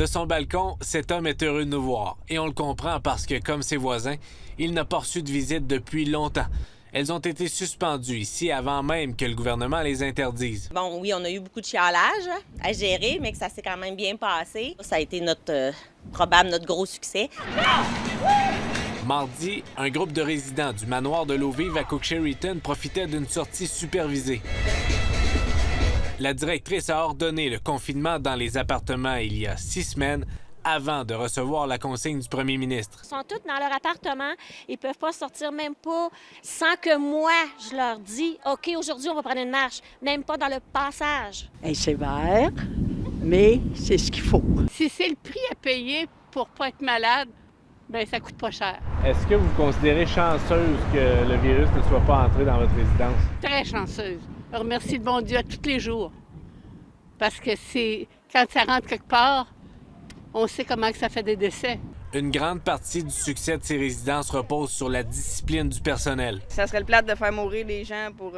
De son balcon, cet homme est heureux de nous voir. Et on le comprend parce que, comme ses voisins, il n'a pas reçu de visite depuis longtemps. Elles ont été suspendues ici avant même que le gouvernement les interdise. Bon, oui, on a eu beaucoup de chialage à gérer, mais que ça s'est quand même bien passé. Ça a été notre gros succès. Mardi, un groupe de résidents du manoir de l'Eau-Vive à Cook-Sheridan profitait d'une sortie supervisée. La directrice a ordonné le confinement dans les appartements il y a 6 semaines avant de recevoir la consigne du premier ministre. Ils sont tous dans leur appartement. Ils ne peuvent pas sortir, même pas sans que moi, je leur dis « OK, aujourd'hui, on va prendre une marche », même pas dans le passage. Elle est sévère, mais c'est ce qu'il faut. Si c'est le prix à payer pour ne pas être malade, bien, ça coûte pas cher. Est-ce que vous vous considérez chanceuse que le virus ne soit pas entré dans votre résidence? Très chanceuse. Je remercie le bon Dieu à tous les jours. Parce que quand ça rentre quelque part, on sait comment que ça fait des décès. Une grande partie du succès de ces résidences repose sur la discipline du personnel. Ça serait le plate de faire mourir les gens pour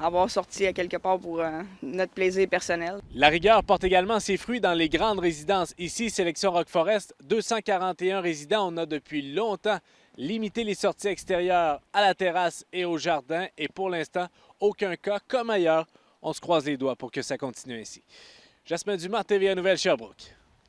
avoir sorti à quelque part pour notre plaisir personnel. La rigueur porte également ses fruits dans les grandes résidences. Ici, Sélection Rock Forest, 241 résidents. On a depuis longtemps limité les sorties extérieures à la terrasse et au jardin. Et pour l'instant, aucun cas comme ailleurs. On se croise les doigts pour que ça continue ainsi. Jasmin Dumas, TVA Nouvelle Sherbrooke.